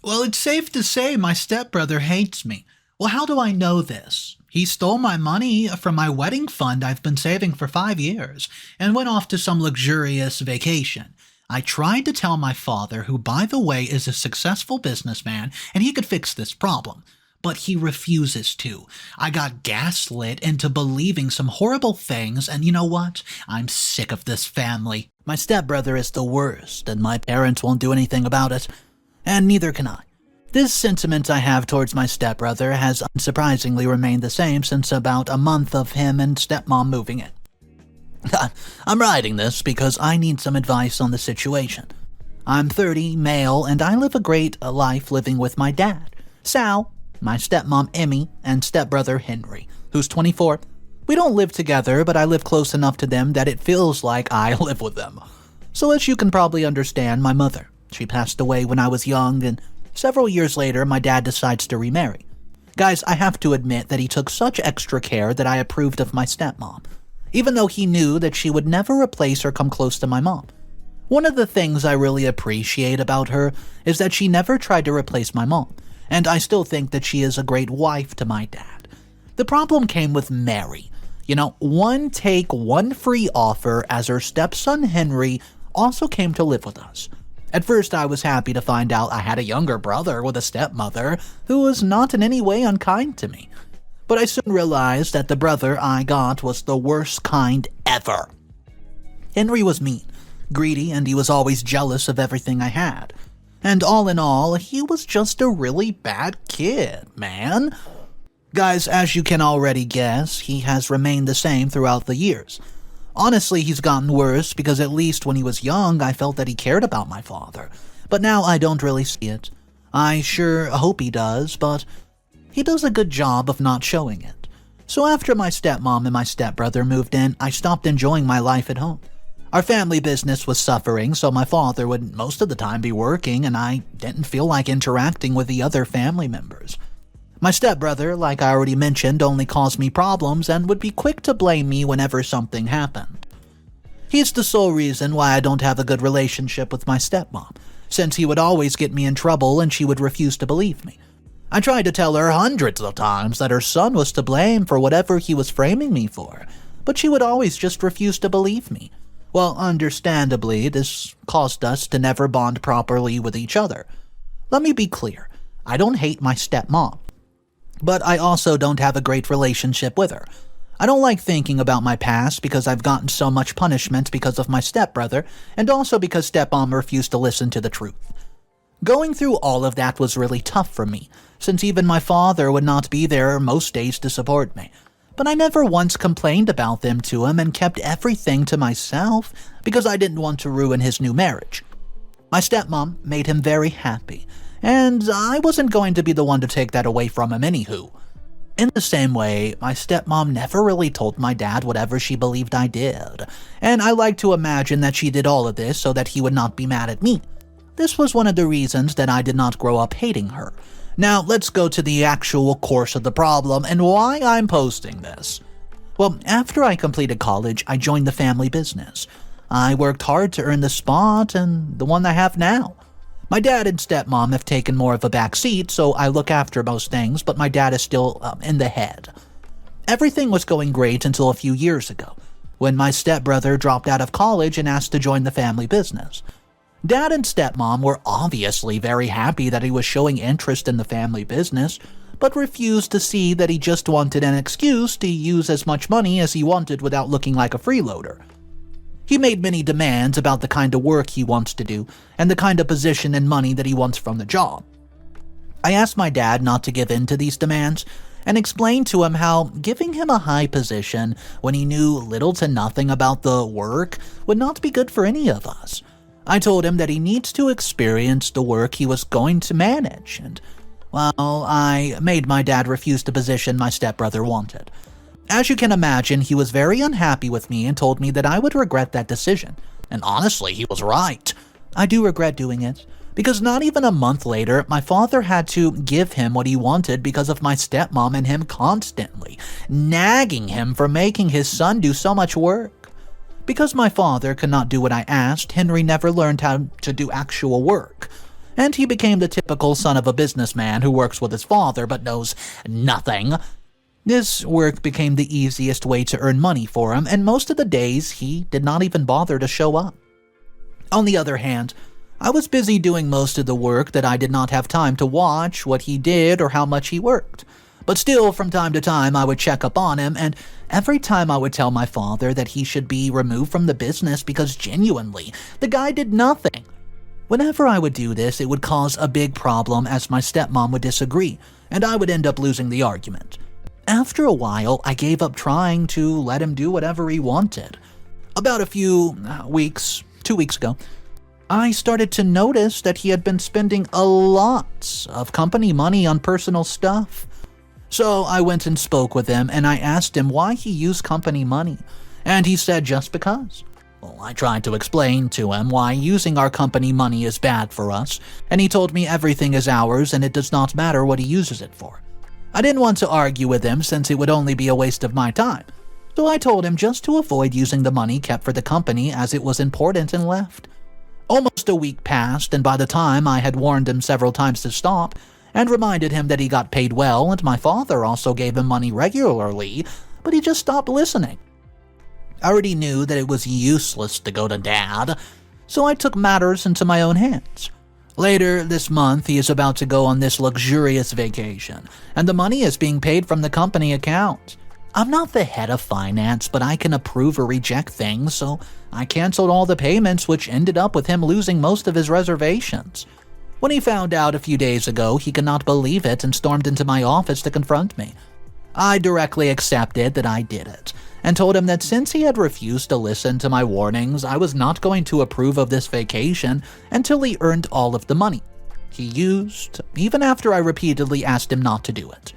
Well, it's safe to say my stepbrother hates me. Well, how do I know this? He stole my money from my wedding fund I've been saving for 5 years and went off to some luxurious vacation. I tried to tell my father, who by the way is a successful businessman, and he could fix this problem. But he refuses to. I got gaslit into believing some horrible things, and you know what? I'm sick of this family. My stepbrother is the worst, and my parents won't do anything about it. And neither can I. This sentiment I have towards my stepbrother has unsurprisingly remained the same since about a month of him and stepmom moving in. I'm writing this because I need some advice on the situation. I'm 30, male, and I live a great life living with my dad, Sal, my stepmom Emmy, and stepbrother Henry, who's 24. We don't live together, but I live close enough to them that it feels like I live with them. So as you can probably understand, my mother, she passed away when I was young, and several years later, my dad decides to remarry. Guys, I have to admit that he took such extra care that I approved of my stepmom, even though he knew that she would never replace or come close to my mom. One of the things I really appreciate about her is that she never tried to replace my mom, and I still think that she is a great wife to my dad. The problem came with Mary. One take, one free offer, as her stepson Henry also came to live with us. At first, I was happy to find out I had a younger brother with a stepmother who was not in any way unkind to me. But I soon realized that the brother I got was the worst kind ever. Henry was mean, greedy, and he was always jealous of everything I had. And all in all, he was just a really bad kid, man. Guys, as you can already guess, he has remained the same throughout the years. Honestly, he's gotten worse because at least when he was young, I felt that he cared about my father. But now I don't really see it. I sure hope he does, but he does a good job of not showing it. So after my stepmom and my stepbrother moved in, I stopped enjoying my life at home. Our family business was suffering, so my father would most of the time be working, and I didn't feel like interacting with the other family members. My stepbrother, like I already mentioned, only caused me problems and would be quick to blame me whenever something happened. He's the sole reason why I don't have a good relationship with my stepmom, since he would always get me in trouble and she would refuse to believe me. I tried to tell her hundreds of times that her son was to blame for whatever he was framing me for, but she would always just refuse to believe me. Well, understandably, this caused us to never bond properly with each other. Let me be clear, I don't hate my stepmom, but I also don't have a great relationship with her. I don't like thinking about my past because I've gotten so much punishment because of my stepbrother, and also because stepmom refused to listen to the truth. Going through all of that was really tough for me, since even my father would not be there most days to support me. But I never once complained about them to him and kept everything to myself because I didn't want to ruin his new marriage. My stepmom made him very happy, and I wasn't going to be the one to take that away from him anywho. In the same way, my stepmom never really told my dad whatever she believed I did, and I like to imagine that she did all of this so that he would not be mad at me. This was one of the reasons that I did not grow up hating her. Now, let's go to the actual course of the problem and why I'm posting this. Well, after I completed college, I joined the family business. I worked hard to earn the spot and the one I have now. My dad and stepmom have taken more of a back seat, so I look after most things, but my dad is still in the head. Everything was going great until a few years ago, when my stepbrother dropped out of college and asked to join the family business. Dad and stepmom were obviously very happy that he was showing interest in the family business, but refused to see that he just wanted an excuse to use as much money as he wanted without looking like a freeloader. He made many demands about the kind of work he wants to do and the kind of position and money that he wants from the job. I asked my dad not to give in to these demands and explained to him how giving him a high position when he knew little to nothing about the work would not be good for any of us. I told him that he needs to experience the work he was going to manage, and, well, I made my dad refuse the position my stepbrother wanted. As you can imagine, he was very unhappy with me and told me that I would regret that decision. And honestly, he was right. I do regret doing it, because not even a month later, my father had to give him what he wanted because of my stepmom and him constantly nagging him for making his son do so much work. Because my father could not do what I asked, Henry never learned how to do actual work. and he became the typical son of a businessman who works with his father but knows nothing. This work became the easiest way to earn money for him, and most of the days he did not even bother to show up. On the other hand, I was busy doing most of the work that I did not have time to watch what he did or how much he worked. But still, from time to time, I would check up on him, and every time I would tell my father that he should be removed from the business because genuinely, the guy did nothing. Whenever I would do this, it would cause a big problem as my stepmom would disagree, and I would end up losing the argument. After a while, I gave up trying to let him do whatever he wanted. About a few weeks, 2 weeks ago, I started to notice that he had been spending a lot of company money on personal stuff. So I went and spoke with him, and I asked him why he used company money, and he said just because. Well, I tried to explain to him why using our company money is bad for us, and he told me everything is ours and it does not matter what he uses it for. I didn't want to argue with him since it would only be a waste of my time, so I told him just to avoid using the money kept for the company as it was important and left. Almost a week passed, and by the time I had warned him several times to stop, and reminded him that he got paid well and my father also gave him money regularly, but he just stopped listening. I already knew that it was useless to go to Dad, so I took matters into my own hands. Later this month, he is about to go on this luxurious vacation, and the money is being paid from the company account. I'm not the head of finance, but I can approve or reject things, so I canceled all the payments, which ended up with him losing most of his reservations. When he found out a few days ago, he could not believe it and stormed into my office to confront me. I directly accepted that I did it, and told him that since he had refused to listen to my warnings, I was not going to approve of this vacation until he earned all of the money he used, even after I repeatedly asked him not to do it.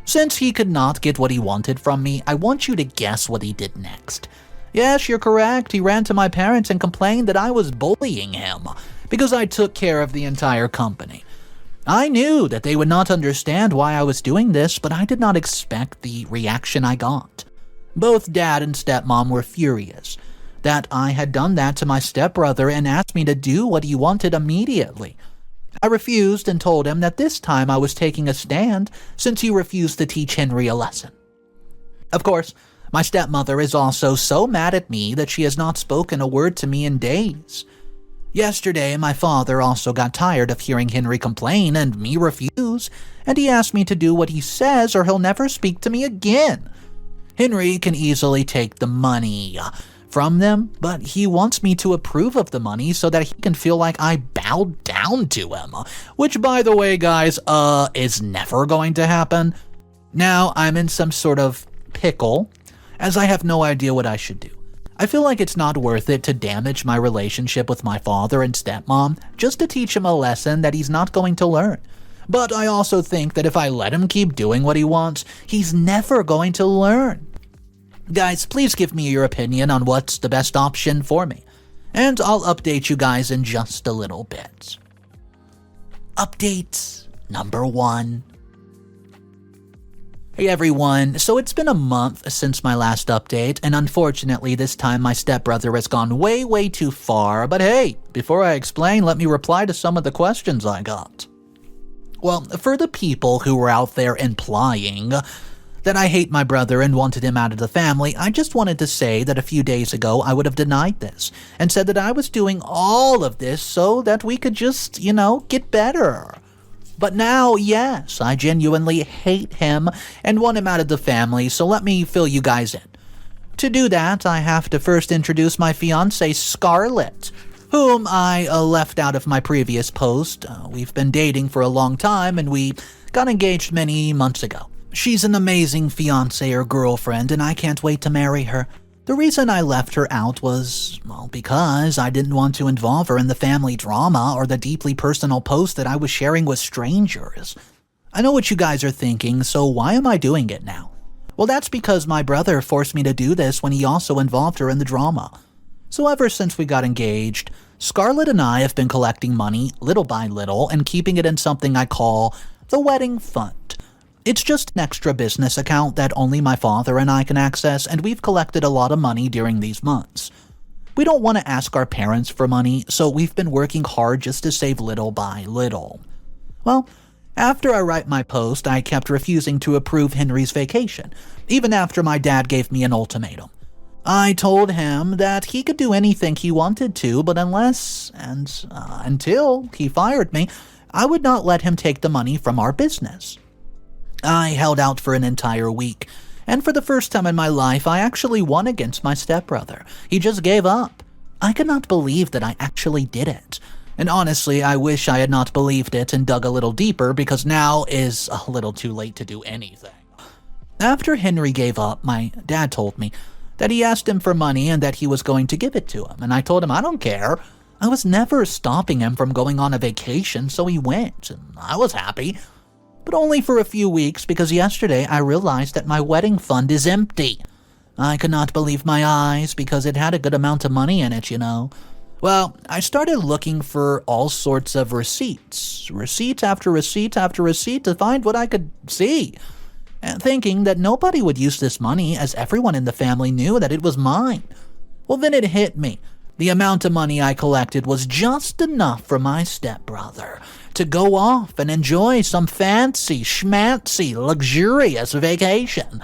Since he could not get what he wanted from me, I want you to guess what he did next. Yes, you're correct, he ran to my parents and complained that I was bullying him because I took care of the entire company. I knew that they would not understand why I was doing this, but I did not expect the reaction I got. Both Dad and Stepmom were furious that I had done that to my stepbrother and asked me to do what he wanted immediately. I refused and told him that this time I was taking a stand since he refused to teach Henry a lesson. Of course, my stepmother is also so mad at me that she has not spoken a word to me in days. Yesterday, my father also got tired of hearing Henry complain and me refuse, and he asked me to do what he says or he'll never speak to me again. Henry can easily take the money from them, but he wants me to approve of the money so that he can feel like I bowed down to him, which, by the way, guys, is never going to happen. Now I'm in some sort of pickle, as I have no idea what I should do. I feel like it's not worth it to damage my relationship with my father and stepmom just to teach him a lesson that he's not going to learn. But I also think that if I let him keep doing what he wants, he's never going to learn. Guys, please give me your opinion on what's the best option for me, and I'll update you guys in just a little bit. Update number 1. Hey everyone, so it's been a month since my last update, and unfortunately this time my stepbrother has gone way too far, but hey, before I explain, let me reply to some of the questions I got. Well, for the people who were out there implying that I hate my brother and wanted him out of the family, I just wanted to say that a few days ago I would have denied this, and said that I was doing all of this so that we could just, get better. But now, yes, I genuinely hate him and want him out of the family, so let me fill you guys in. To do that, I have to first introduce my fiancée, Scarlett, whom I left out of my previous post. We've been dating for a long time, and we got engaged many months ago. She's an amazing fiancée or girlfriend, and I can't wait to marry her. The reason I left her out was, because I didn't want to involve her in the family drama or the deeply personal post that I was sharing with strangers. I know what you guys are thinking, so why am I doing it now? Well, that's because my brother forced me to do this when he also involved her in the drama. So ever since we got engaged, Scarlett and I have been collecting money little by little and keeping it in something I call the wedding fund. It's just an extra business account that only my father and I can access, and we've collected a lot of money during these months. We don't want to ask our parents for money, so we've been working hard just to save little by little. Well, after I write my post, I kept refusing to approve Henry's vacation, even after my dad gave me an ultimatum. I told him that he could do anything he wanted to, but until he fired me, I would not let him take the money from our business. I held out for an entire week, and for the first time in my life, I actually won against my stepbrother. He just gave up. I could not believe that I actually did it. And honestly, I wish I had not believed it and dug a little deeper, because now is a little too late to do anything. After Henry gave up, my dad told me that he asked him for money and that he was going to give it to him, and I told him I don't care. I was never stopping him from going on a vacation, so he went, and I was happy. But only for a few weeks, because yesterday I realized that my wedding fund is empty. I could not believe my eyes, because it had a good amount of money in it, you know. Well, I started looking for all sorts of receipts after receipt after receipt to find what I could see, and thinking that nobody would use this money as everyone in the family knew that it was mine. Well, then it hit me. The amount of money I collected was just enough for my stepbrother to go off and enjoy some fancy, schmancy, luxurious vacation.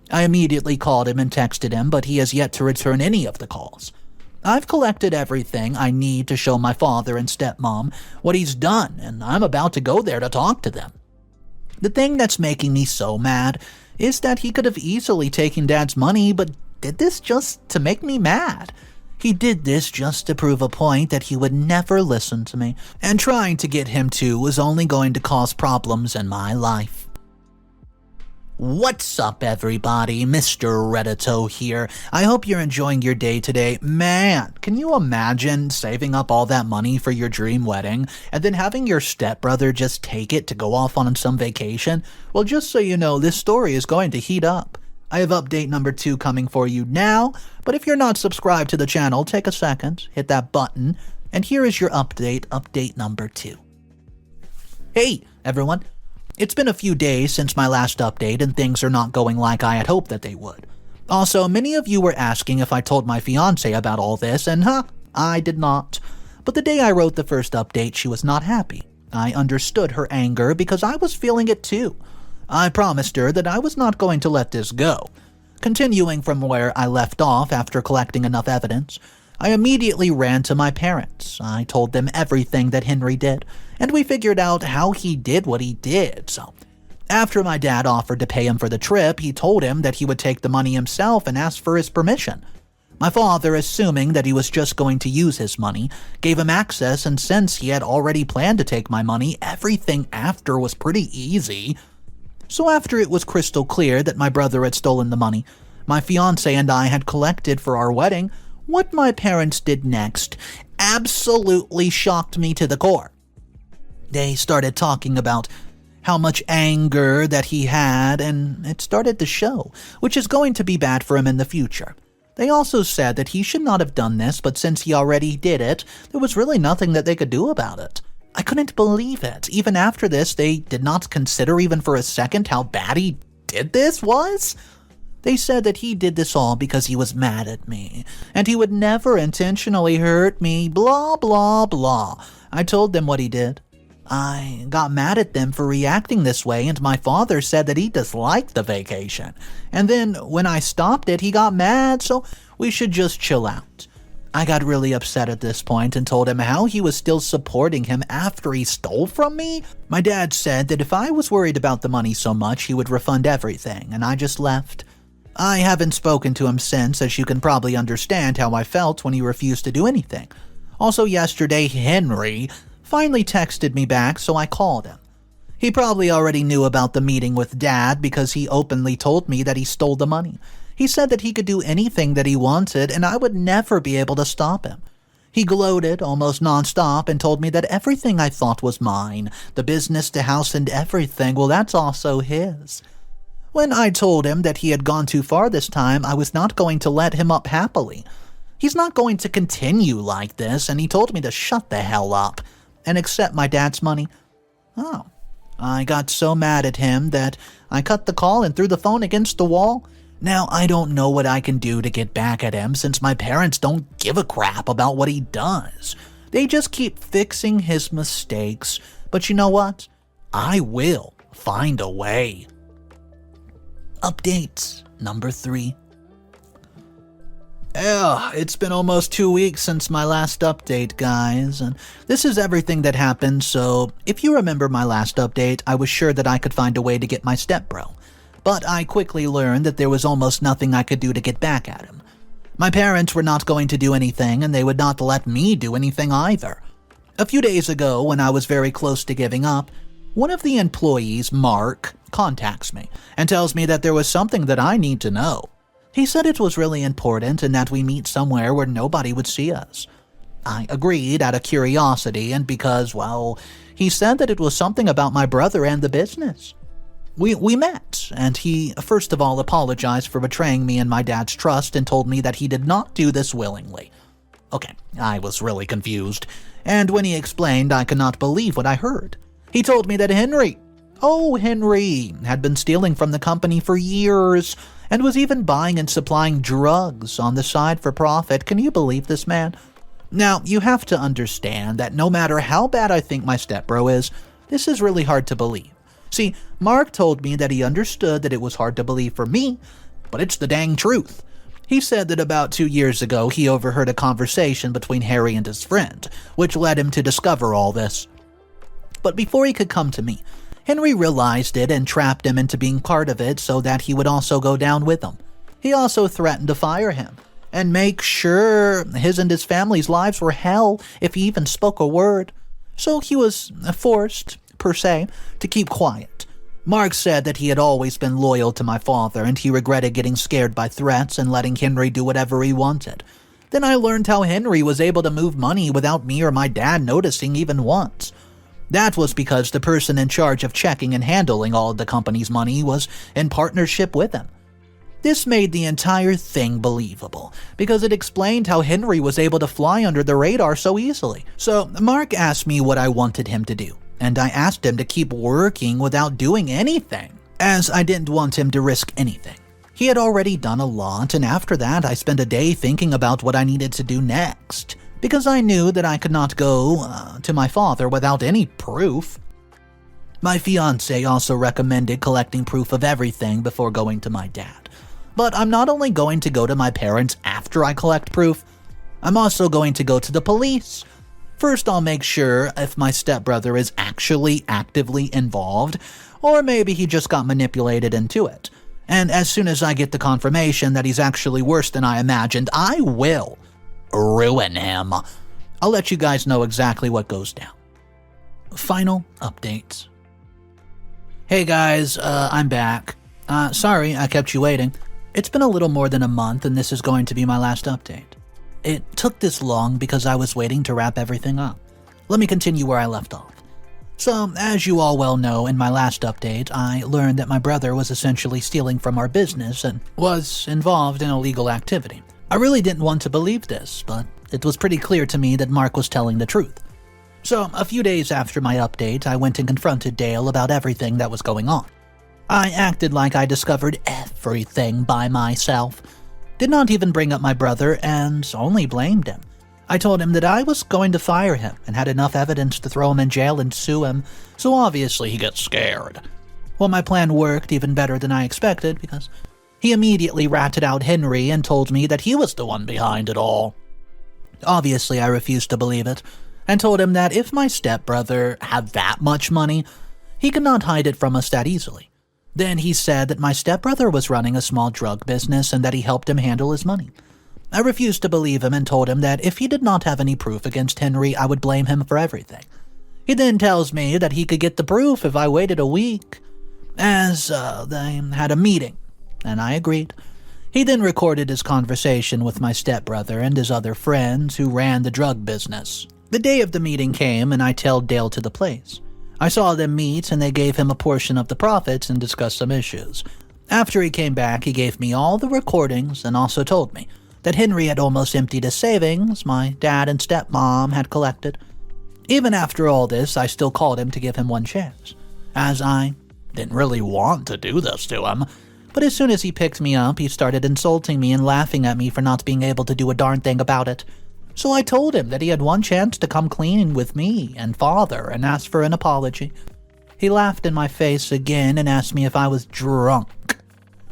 I immediately called him and texted him, but he has yet to return any of the calls. I've collected everything I need to show my father and stepmom what he's done, and I'm about to go there to talk to them. The thing that's making me so mad is that he could have easily taken Dad's money, but did this just to make me mad. He did this just to prove a point that he would never listen to me, and trying to get him to was only going to cause problems in my life. What's up, everybody? Mr. Reddito here. I hope you're enjoying your day today. Man, can you imagine saving up all that money for your dream wedding and then having your stepbrother just take it to go off on some vacation? Well, just so you know, this story is going to heat up. I have update number 2 coming for you now, but if you're not subscribed to the channel, take a second, hit that button, and here is your update number 2. Hey, everyone. It's been a few days since my last update, and things are not going like I had hoped that they would. Also, many of you were asking if I told my fiancé about all this, and I did not. But the day I wrote the first update, she was not happy. I understood her anger because I was feeling it too. I promised her that I was not going to let this go. Continuing from where I left off after collecting enough evidence, I immediately ran to my parents. I told them everything that Henry did, and we figured out how he did what he did. So, after my dad offered to pay him for the trip, he told him that he would take the money himself and asked for his permission. My father, assuming that he was just going to use his money, gave him access, and since he had already planned to take my money, everything after was pretty easy. So after it was crystal clear that my brother had stolen the money my fiancé and I had collected for our wedding, what my parents did next absolutely shocked me to the core. They started talking about how much anger that he had, and it started to show, which is going to be bad for him in the future. They also said that he should not have done this, but since he already did it, there was really nothing that they could do about it. I couldn't believe it. Even after this, they did not consider even for a second how bad he did this was. They said that he did this all because he was mad at me, and he would never intentionally hurt me, blah, blah, blah. I told them what he did. I got mad at them for reacting this way, and my father said that he disliked the vacation. And then, when I stopped it, he got mad, so we should just chill out. I got really upset at this point and told him how he was still supporting him after he stole from me. My dad said that if I was worried about the money so much, he would refund everything, and I just left. I haven't spoken to him since, as you can probably understand how I felt when he refused to do anything. Also yesterday, Henry finally texted me back, so I called him. He probably already knew about the meeting with Dad because he openly told me that he stole the money. He said that he could do anything that he wanted and I would never be able to stop him. He gloated almost nonstop and told me that everything I thought was mine, the business, the house, and everything, well, that's also his. When I told him that he had gone too far this time, I was not going to let him up happily. He's not going to continue like this, and he told me to shut the hell up and accept my dad's money. I got so mad at him that I cut the call and threw the phone against the wall. Now, I don't know what I can do to get back at him since my parents don't give a crap about what he does. They just keep fixing his mistakes, but you know what? I will find a way. Update number 3. It's been almost 2 weeks since my last update, guys, and this is everything that happened, so if you remember my last update, I was sure that I could find a way to get my stepbro. But I quickly learned that there was almost nothing I could do to get back at him. My parents were not going to do anything, and they would not let me do anything either. A few days ago, when I was very close to giving up, one of the employees, Mark, contacts me and tells me that there was something that I need to know. He said it was really important and that we meet somewhere where nobody would see us. I agreed out of curiosity and because, well, he said that it was something about my brother and the business. We met, and he first of all apologized for betraying me and my dad's trust and told me that he did not do this willingly. Okay, I was really confused, and when he explained, I could not believe what I heard. He told me that Henry had been stealing from the company for years and was even buying and supplying drugs on the side for profit. Can you believe this, man? Now, you have to understand that no matter how bad I think my stepbro is, this is really hard to believe. See, Mark told me that he understood that it was hard to believe for me, but it's the dang truth. He said that about 2 years ago he overheard a conversation between Harry and his friend, which led him to discover all this. But before he could come to me, Henry realized it and trapped him into being part of it so that he would also go down with him. He also threatened to fire him and make sure his and his family's lives were hell if he even spoke a word. So he was forced, per se, to keep quiet. Mark said that he had always been loyal to my father and he regretted getting scared by threats and letting Henry do whatever he wanted. Then I learned how Henry was able to move money without me or my dad noticing even once. That was because the person in charge of checking and handling all of the company's money was in partnership with him. This made the entire thing believable, because it explained how Henry was able to fly under the radar so easily. So Mark asked me what I wanted him to do, and I asked him to keep working without doing anything, as I didn't want him to risk anything. He had already done a lot, and after that I spent a day thinking about what I needed to do next, because I knew that I could not go to my father without any proof. My fiancé also recommended collecting proof of everything before going to my dad. But I'm not only going to go to my parents after I collect proof, I'm also going to go to the police. First, I'll make sure if my stepbrother is actually actively involved, or maybe he just got manipulated into it. And as soon as I get the confirmation that he's actually worse than I imagined, I will ruin him. I'll let you guys know exactly what goes down. Final updates. Hey guys, I'm back. Sorry I kept you waiting. It's been a little more than a month and this is going to be my last update. It took this long because I was waiting to wrap everything up. Let me continue where I left off. So, as you all well know, in my last update, I learned that my brother was essentially stealing from our business and was involved in illegal activity. I really didn't want to believe this, but it was pretty clear to me that Mark was telling the truth. So, a few days after my update, I went and confronted Dale about everything that was going on. I acted like I discovered everything by myself, did not even bring up my brother, and only blamed him. I told him that I was going to fire him and had enough evidence to throw him in jail and sue him, so obviously he got scared. Well, my plan worked even better than I expected because he immediately ratted out Henry and told me that he was the one behind it all. Obviously, I refused to believe it and told him that if my stepbrother had that much money, he could not hide it from us that easily. Then he said that my stepbrother was running a small drug business and that he helped him handle his money. I refused to believe him and told him that if he did not have any proof against Henry, I would blame him for everything. He then tells me that he could get the proof if I waited a week, as they had a meeting, and I agreed. He then recorded his conversation with my stepbrother and his other friends who ran the drug business. The day of the meeting came and I tailed Dale to the place. I saw them meet and they gave him a portion of the profits and discussed some issues. After he came back, he gave me all the recordings and also told me that Henry had almost emptied his savings my dad and stepmom had collected. Even after all this, I still called him to give him one chance, as I didn't really want to do this to him. But as soon as he picked me up, he started insulting me and laughing at me for not being able to do a darn thing about it. So I told him that he had one chance to come clean with me and father and ask for an apology. He laughed in my face again and asked me if I was drunk.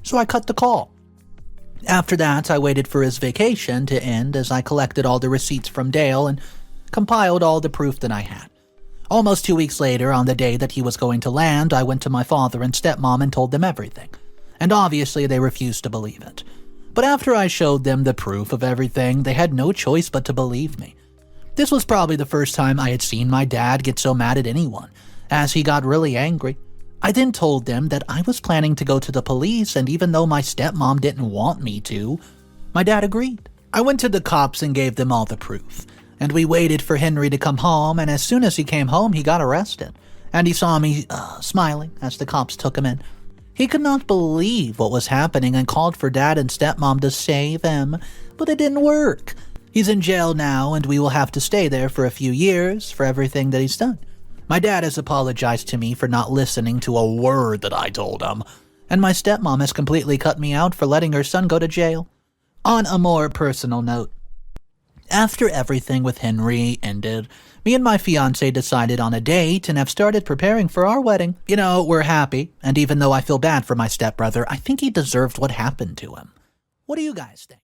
So I cut the call. After that, I waited for his vacation to end as I collected all the receipts from Dale and compiled all the proof that I had. Almost 2 weeks later, on the day that he was going to land, I went to my father and stepmom and told them everything. And obviously they refused to believe it. But after I showed them the proof of everything, they had no choice but to believe me. This was probably the first time I had seen my dad get so mad at anyone, as he got really angry. I then told them that I was planning to go to the police, and even though my stepmom didn't want me to, my dad agreed. I went to the cops and gave them all the proof, and we waited for Henry to come home, and as soon as he came home, he got arrested, and he saw me smiling as the cops took him in. He could not believe what was happening and called for Dad and Stepmom to save him, but it didn't work. He's in jail now, and we will have to stay there for a few years for everything that he's done. My dad has apologized to me for not listening to a word that I told him, and my stepmom has completely cut me out for letting her son go to jail. On a more personal note, after everything with Henry ended, me and my fiancé decided on a date and have started preparing for our wedding. You know, we're happy, and even though I feel bad for my stepbrother, I think he deserved what happened to him. What do you guys think?